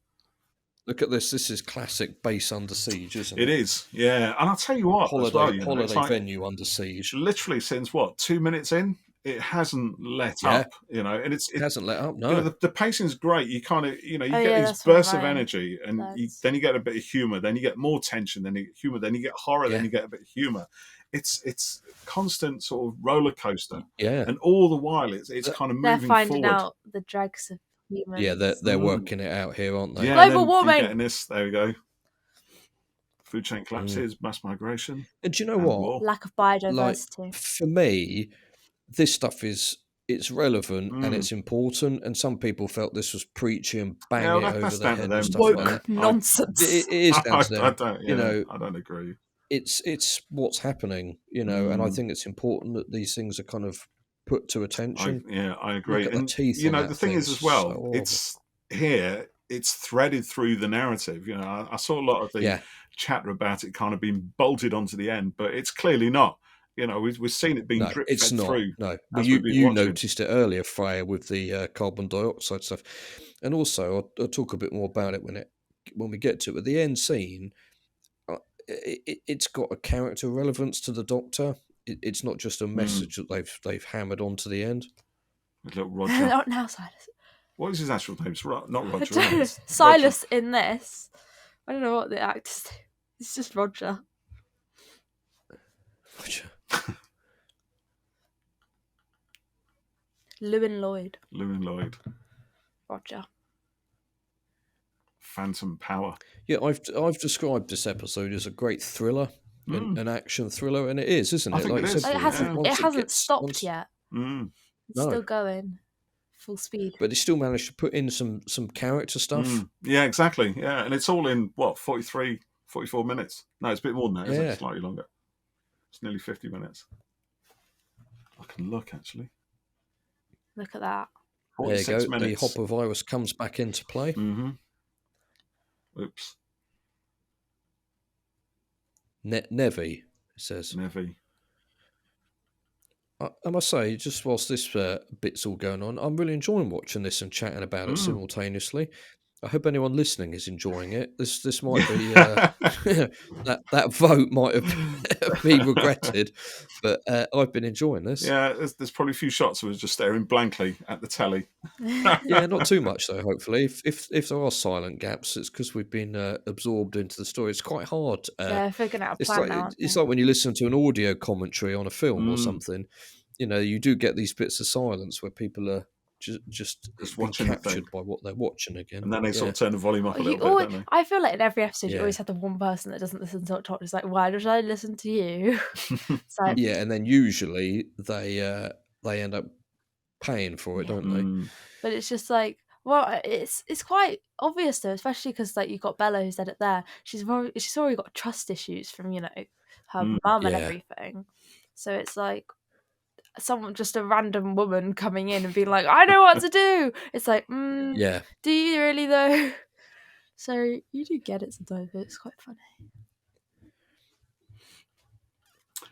Look at this. This is classic base under siege, isn't it? It is, yeah. And I'll tell you what, holiday venue under siege. Literally, since 2 minutes in, it hasn't let up, and it hasn't let up. No, the pacing's great. You kind of, you get yeah, these that's what bursts of Ryan energy, and says. then you get a bit of humor, then you get more tension, then you get humor, then you get horror, then Yeah. you get a bit of humor. It's constant sort of roller coaster, yeah, and all the while it's kind of They're moving finding forward. out the dregs of humans. yeah. They're working it out here, aren't they? Yeah, Global and then warming. you're getting this. There we go. Food chain collapses, mass migration, And do you know and what? war. Lack of Like, biodiversity. for me, this stuff it's relevant and it's important. And some people felt this was preachy and banging it over that's the down to head them. and stuff Woke like that. nonsense. It is down to them. I don't. I don't agree. It's what's happening, and I think it's important that these things are kind of put to attention. I agree. Look at the And teeth on that the thing thing, is as it's well, so it's here. It's threaded through the narrative. I saw a lot of the chatter about it kind of being bolted onto the end, but it's clearly not. We've seen it being drip fed through. No, well, you noticed it earlier, Freya, with the carbon dioxide stuff, and also I'll talk a bit more about it when we get to it. But the end scene, it's got a character relevance to the Doctor. It's not just a message that they've hammered onto the end. Little Roger. Not now, Silas. What is his actual name? It's not Roger. Silas in this. I don't know what the actors do. It's just Roger. Roger. Lewin Lloyd. Roger. Phantom Power. Yeah, I've described this episode as a great thriller, an action thriller, and it is, isn't it? I think it is. It hasn't stopped yet. It's still going full speed. But they still managed to put in some character stuff. Yeah, exactly. Yeah, and it's all in 43, 44 minutes. No, it's a bit more than that, isn't it? Slightly longer. It's nearly 50 minutes. I can look, actually. Look at that. There you go. Minutes. The hopper virus comes back into play. Oops. Nevi, it says. Nevi. I must say, just whilst this bit's all going on, I'm really enjoying watching this and chatting about it simultaneously. I hope anyone listening is enjoying it. This might be that vote might have been regretted, but I've been enjoying this. Yeah, there's probably a few shots of us just staring blankly at the telly. Yeah, not too much though. Hopefully, if there are silent gaps, it's because we've been absorbed into the story. It's quite hard. Figuring out a plan it's like when you listen to an audio commentary on a film or something. You do get these bits of silence where people are just watching captured by what they're watching again. And then they sort of turn the volume up a little bit, don't they? I feel like in every episode you always have the one person that doesn't listen to Doctor. It's like, why did I listen to you? It's like, yeah, and then usually they end up paying for it, don't they? But it's just like, well, it's quite obvious though, especially because like you've got Bella who's said it there. She's already got trust issues from her mum and everything. So it's like, just a random woman coming in and being like, I know what to do. It's like, do you really though? So you do get it sometimes, but it's quite funny.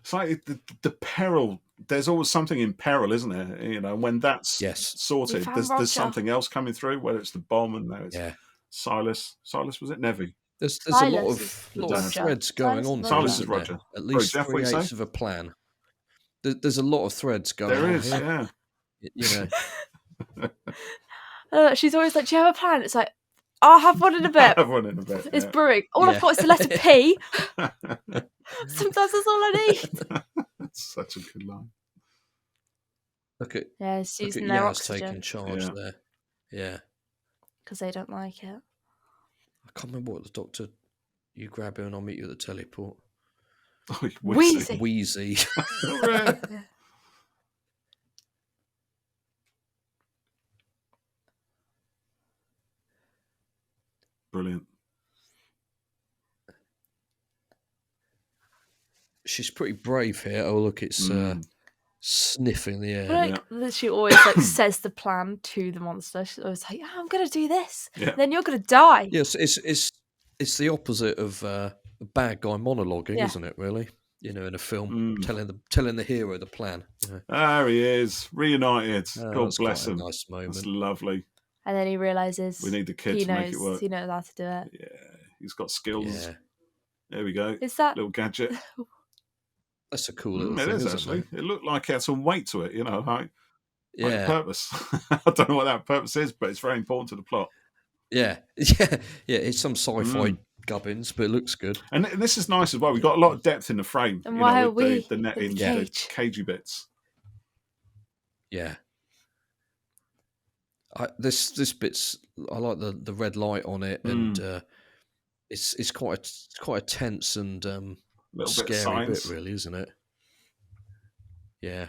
It's like the peril. There's always something in peril, isn't there? When that's sorted, there's something else coming through. Whether it's the bomb, and now it's Silas. Silas, was it Nevi? There's a lot of threads going on. Silas is Roger. At least 3/8 of a plan. There's a lot of threads going on. There is, yeah. She's always like, do you have a plan? It's like, I'll have one in a bit. It's brewing. All I've got is the letter P. Sometimes that's all I need. That's such a good line. Look at it's using their oxygen. Taking charge there. Yeah. Because they don't like it. I can't remember what the Doctor. You grab him and I'll meet you at the teleport. Oh, Wheezy. Brilliant. She's pretty brave here. Oh, look, it's sniffing the air. She always says the plan to the monster. She's always like, I'm going to do this. Then you're going to die. Yes, it's the opposite of a bad guy monologuing, isn't it, really? In a film, telling the hero the plan. There he is, reunited. God bless him. Nice moment. That's lovely. And then he realises we need the kid to make it work. He knows how to do it. Yeah, he's got skills. Yeah. There we go. Is that little gadget? That's a cool little It thing, is isn't actually. it? It looked like it had some weight to it, like Yeah. purpose. I don't know what that purpose is, but it's very important to the plot. Yeah. Yeah. It's some sci-fi gubbins, but it looks good. And this is nice as well. We've got a lot of depth in the frame, And why are with we the netting, in the the cage? cagey bits. Yeah. This bit's, I like the red light on it, and it's quite a tense and Little bit of scary bit, science. really, isn't it? Yeah.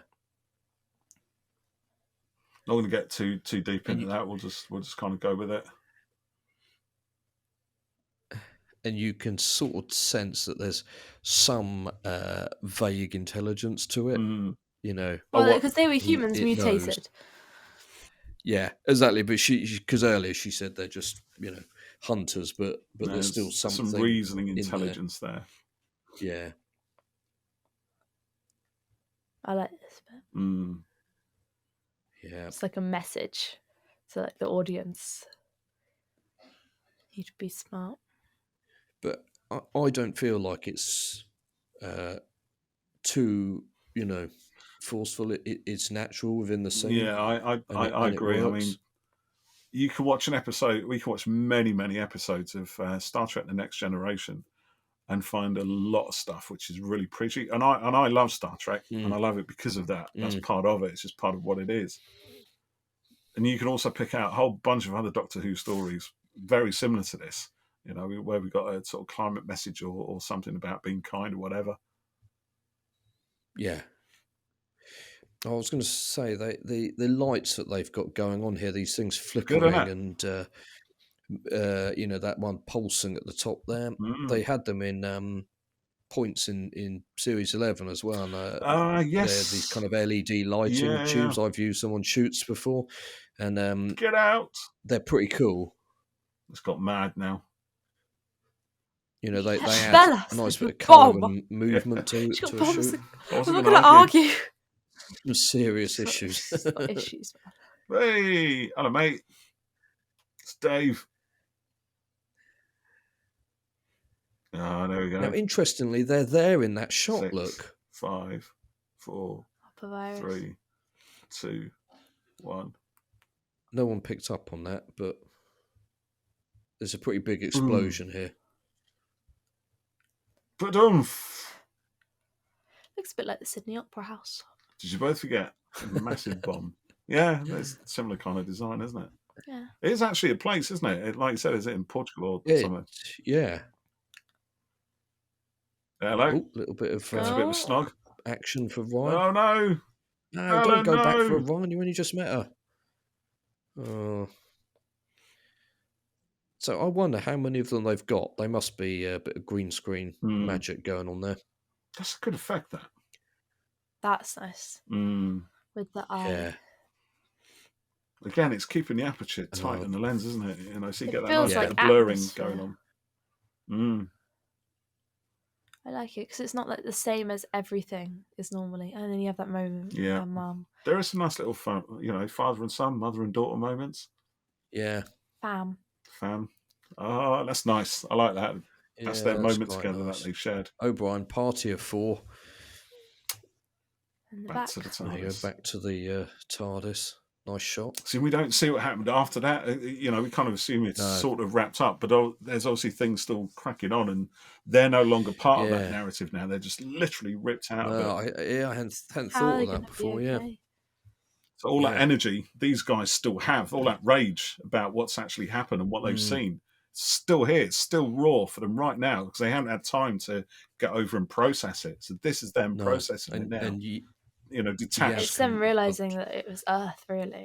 Not going to get too deep into that. We'll just kind of go with it. And you can sort of sense that there's some vague intelligence to it, Well, because they were humans it mutated. knows. Yeah, exactly. But because earlier she said they're just hunters, but there's still something, some reasoning intelligence there. Yeah. I like this bit. Yeah. It's like a message to like the audience. You'd be smart. But I don't feel like it's too, forceful. It's natural within the scene. Yeah, I agree. I mean, you can watch an episode. We can watch many, many episodes of Star Trek: The Next Generation, and find a lot of stuff which is really preachy. And I love Star Trek, and I love it because of that. That's part of it. It's just part of what it is. And you can also pick out a whole bunch of other Doctor Who stories very similar to this. Where we got a sort of climate message or something about being kind or whatever. Yeah. I was going to say the lights that they've got going on here, these things flickering and that one pulsing at the top there. They had them in points in Series 11 as well. Yes, these kind of LED lighting tubes. I've used them on shoots before, and get out. They're pretty cool. It's got mad now. They add a nice bit of colour and movement to a shoot. We're not going to argue. Some serious issues. Issues, man. Hey, hello, mate. It's Dave. Oh, there we go. Now, interestingly, they're there in that shot. 6, look. 5, 4, 3, 2, 1. No one picked up on that, but there's a pretty big explosion here. Ba-dumph. Looks a bit like the Sydney Opera House. Did you both forget a massive bomb? Yeah, there's a similar kind of design, isn't it? Yeah. It is actually a place, isn't it? Like you said, is it in Portugal or somewhere? Yeah. Hello. A little bit of a bit of a snog action for Ryan. Oh no! No, don't go back for Ryan. You only just met her. Oh. So I wonder how many of them they've got. They must be a bit of green screen magic going on there. That's a good effect, that. That's nice. With the eye. Yeah. Again, it's keeping the aperture tight on the lens, isn't it? So you get that nice like bit of blurring atmosphere. going on. I like it because it's not like the same as everything is normally. And then you have that moment with my mum. There is some nice little fun, father and son, mother and daughter moments. Yeah. Fam. Oh, that's nice. I like that. That's their moment together nice. that they've shared. O'Brien, party of 4. Back to the TARDIS. There you go, back to the TARDIS. Nice shot. See, we don't see what happened after that. We kind of assume it's sort of wrapped up, but there's obviously things still cracking on, and they're no longer part of that narrative now. They're just literally ripped out of it. I hadn't thought of that before, So all that energy these guys still have, all that rage about what's actually happened and what they've seen, it's still here. It's still raw for them right now because they haven't had time to get over and process it. So this is them processing it now. And detached. It's them realising that it was Earth, really.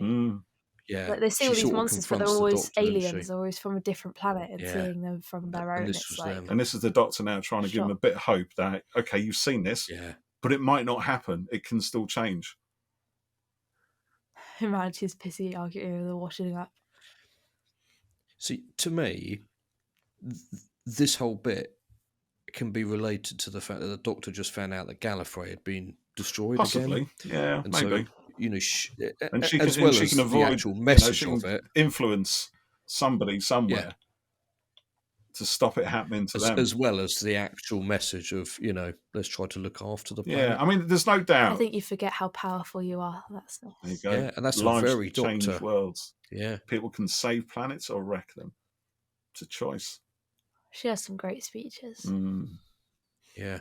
Yeah. Like they see all these monsters, but they're always aliens, always from a different planet, and seeing them from their own. And this is the Doctor now trying to give them a bit of hope that, okay, you've seen this, but it might not happen. It can still change. Humanity's pissy arguing over the washing up. See, to me, this whole bit can be related to the fact that the Doctor just found out that Gallifrey had been destroyed Possibly. again. Yeah, and maybe. So, and she as well as avoid the actual message she can of it, influence somebody somewhere to stop it happening to them. As well as the actual message of, let's try to look after the planet. Yeah, I mean, there's no doubt. I think you forget how powerful you are. That's nice. There you go. Yeah, and that's Lives a very change Doctor. worlds. Yeah. People can save planets or wreck them. It's a choice. She has some great speeches. Yeah.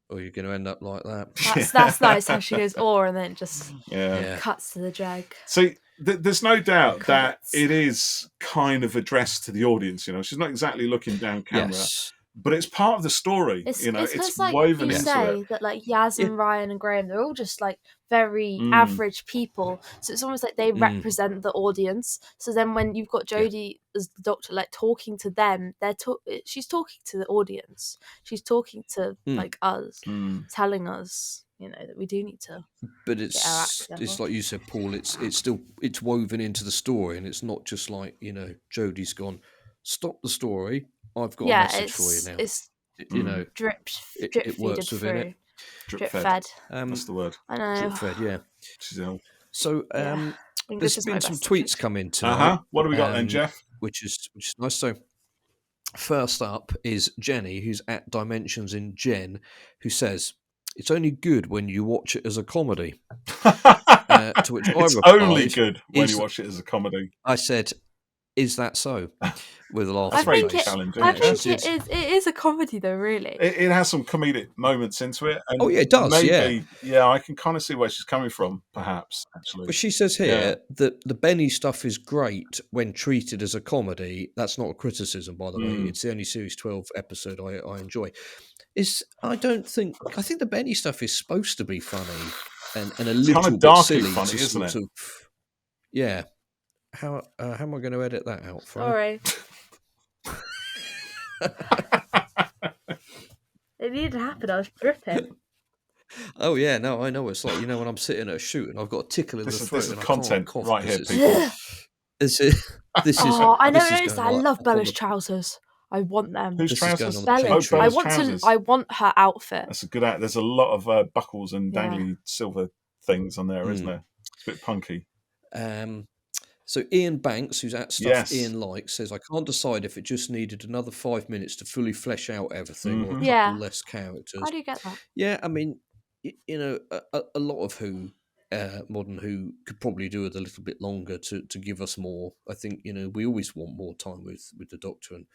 Or you're going to end up like that. That's nice how she goes, and then just Yeah. cuts to the drag. See, there's no doubt that it is kind of addressed to the audience. She's not exactly looking down camera. Yes. But it's part of the story, It's it's woven you into say it. that like Yaz and Ryan and Graham, they're all just like very average people. So it's almost like they represent the audience. So then when you've got Jodie as the Doctor, like talking to them, she's talking to the audience. She's talking to like us, telling us, that we do need to. But it's like you said, Paul. It's woven into the story, and it's not just like Jodie's gone. Stop the story. I've got a message for you now. It's drip it works feeded within through. it. Drip fed. That's the word. I know. Drip fed, yeah. So English there's is my been some best tweets subject. come in tonight. What do we got then, Jeff? Which is nice. So first up is Jenny, who's at Dimensions in Jen, who says, "It's only good when you watch it as a comedy." To which I It's replied, only good when you watch it as a comedy. I said, "Is that so?" With a laugh. I think challenging. it is a comedy though, really. It has some comedic moments into it. And it does. Maybe, I can kind of see where she's coming from, perhaps, actually. But she says here that the Benny stuff is great when treated as a comedy. That's not a criticism, by the way. It's the only Series 12 episode I enjoy. I think the Benny stuff is supposed to be funny and a little kind of bit darkly silly. funny, isn't it? Yeah. How am I going to edit that out? Sorry. It needed to happen. I was dripping. Oh yeah, no, I know. It's like when I'm sitting at a shoot and I've got a tickle in the throat. This is and content I can't cough right here, because people. This is. I this is noticed that. I going love on Bella's the- trousers. I want them. Whose This is trousers? going on the Bella. Patreon. I Bella's want trousers. I want her outfit. That's a good act. There's a lot of buckles and dangly silver things on there, isn't there? It's a bit punky. So Ian Banks, who's at Stuff Ian Likes, says, "I can't decide if it just needed another 5 minutes to fully flesh out everything or a couple less characters." How do you get that? Yeah, I mean, a lot of modern Who could probably do it a little bit longer to give us more. I think, we always want more time with the Doctor and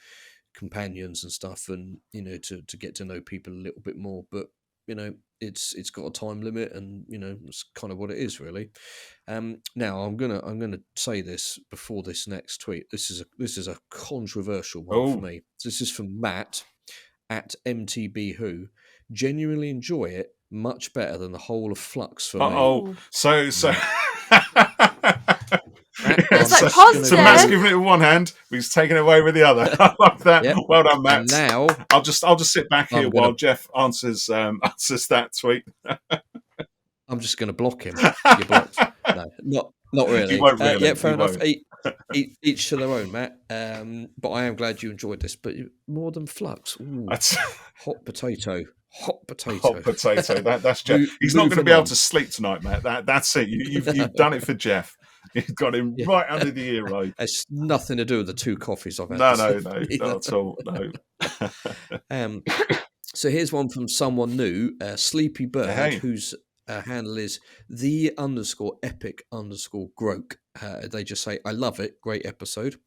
companions and stuff, and, to get to know people a little bit more. But, it's got a time limit, and it's kind of what it is, really. Now I'm gonna say this before this next tweet. This is a controversial one for me. This is from Matt at MTB Who. "Genuinely enjoy it much better than the whole of Flux for me." So It's like positive. So Matt's giving it with one hand, but he's taking it away with the other. I like that. Yep. Well done, Matt. And now I'll just sit back here while Jeff answers that tweet. I'm just going to block him. You're blocked. No, not really. You won't really. Yeah, fair enough. Each to their own, Matt. But I am glad you enjoyed this. But more than Flux. Ooh, hot potato. Hot potato. Hot potato. That's Jeff. He's not going to be able to sleep tonight, Matt. That's it. You've done it for Jeff. You've got him right under the earlobe. It's nothing to do with the 2 coffees I've had. No, not at all. No. So here's one from someone new, Sleepy Bird, whose handle is _epic_groke. They just say, "I love it. Great episode."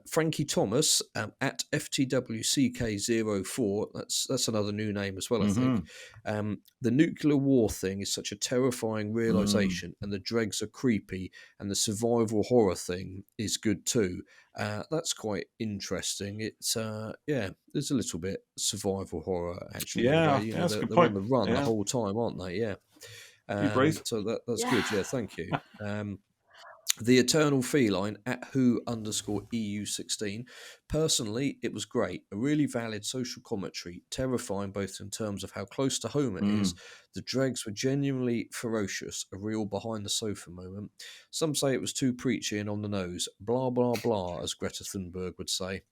Frankie Thomas at FTWCK04. That's another new name as well, I think. "The nuclear war thing is such a terrifying realization, and the dregs are creepy, and the survival horror thing is good too." That's quite interesting. It's there's a little bit survival horror actually. Yeah, that's a good point. They're on the run the whole time, aren't they? Yeah. So that's good. Yeah, thank you. The Eternal Feline at Who_EU16. "Personally, it was great. A really valid social commentary, terrifying both in terms of how close to home it is. The dregs were genuinely ferocious, a real behind the sofa moment. Some say it was too preachy and on the nose. Blah, blah, blah, as Greta Thunberg would say."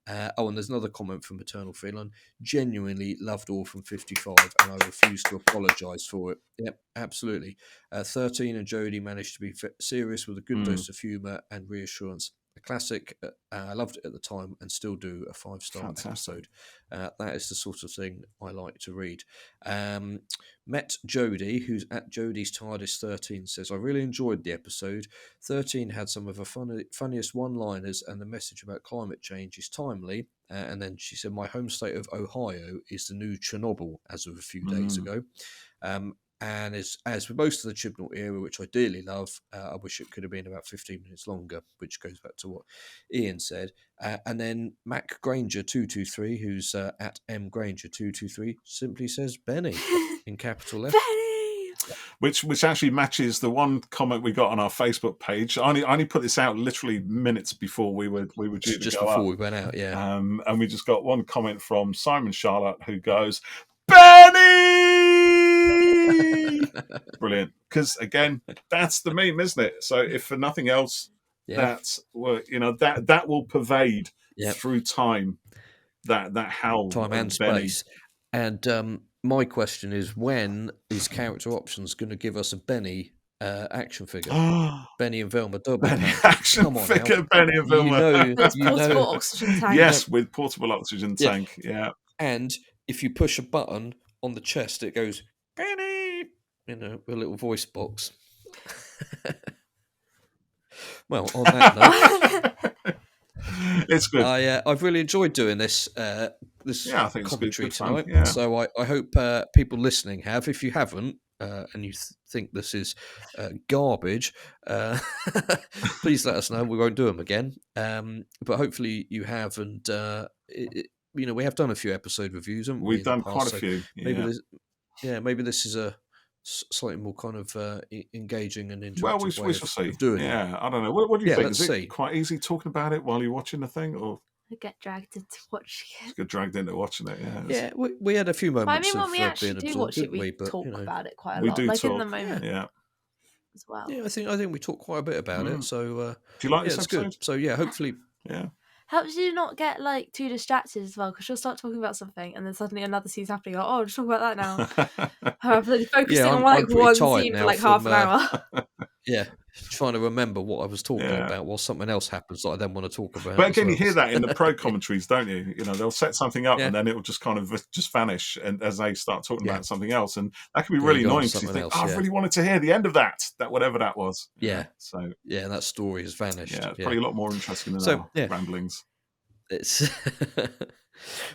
And there's another comment from Eternal Feline. Genuinely loved Orphan 55, and I refuse to apologise for it. Yep, absolutely. 13 and Jodie managed to be serious with a good dose of humour and reassurance. A classic. I loved it at the time and still do. A 5-star episode. That is the sort of thing I like to read. Met Jodie, who's at Jodie's TARDIS 13, says, I really enjoyed the episode. 13 had some of the funniest one-liners, and the message about climate change is timely. And then she said, my home state of Ohio is the new Chernobyl as of a few days ago. And as with most of the Chibnall era, which I dearly love, I wish it could have been about 15 minutes longer, which goes back to what Ian said. And then Mac Granger 223, who's at M Granger 223, simply says Benny in capital letters. Benny! Which actually matches the one comment we got on our Facebook page. I only put this out literally minutes before we were due to just go before up. we went out, yeah. And we just got one comment from Simon Charlotte who goes, Benny! Brilliant. Because again, that's the meme, isn't it? So if for nothing else, that will pervade through time. That howl, time and Benny. space. And my question is, when is Character Options going to give us a Benny action figure? Benny and Velma double. Benny action figure, now. Benny and Velma. Portable oxygen tank. Yes, with portable oxygen tank. Yeah. And if you push a button on the chest, it goes Benny. A little voice box. Well, on that note, it's good. I've really enjoyed doing this. I think commentary it's tonight. Yeah. So I hope people listening have. If you haven't, and you think this is garbage, please let us know. We won't do them again. But hopefully you have, and we have done a few episode reviews, haven't we? We've done quite a few. Maybe this is a slightly more kind of engaging and interactive way we shall see. Of doing it. I don't know. What do you think? Let's is it see. Quite easy talking about it while you're watching the thing, or get dragged into watching it? Just get dragged into watching it. Yeah, we had a few moments. I mean, when we actually being do watch it, absorbed, we talk about it quite a we lot. Do like talk. In the moment, as well. Yeah, I think we talk quite a bit about it. So do you like this episode? Good. So hopefully, helps you not get like too distracted as well, because you'll start talking about something and then suddenly another scene's happening. Like, oh, just talk about that now. I'm focusing on like one scene for like half an hour. Trying to remember what I was talking about while something else happens that I then want to talk about. But again, you hear that in the pro commentaries, don't you? They'll set something up and then it will just kind of just vanish, and as they start talking about something else, and that can be really annoying because you think, I really wanted to hear the end of that whatever that was. So that story has vanished. It's probably a lot more interesting than our ramblings. It's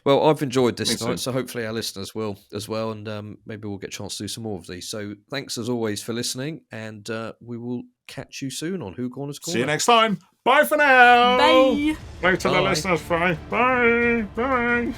well, I've enjoyed this tonight, so hopefully our listeners will as well, and maybe we'll get a chance to do some more of these. So thanks as always for listening, and we will catch you soon on Who Corners Corner. See you next time. Bye for now. Bye. Bye to the listeners. Bye. Bye.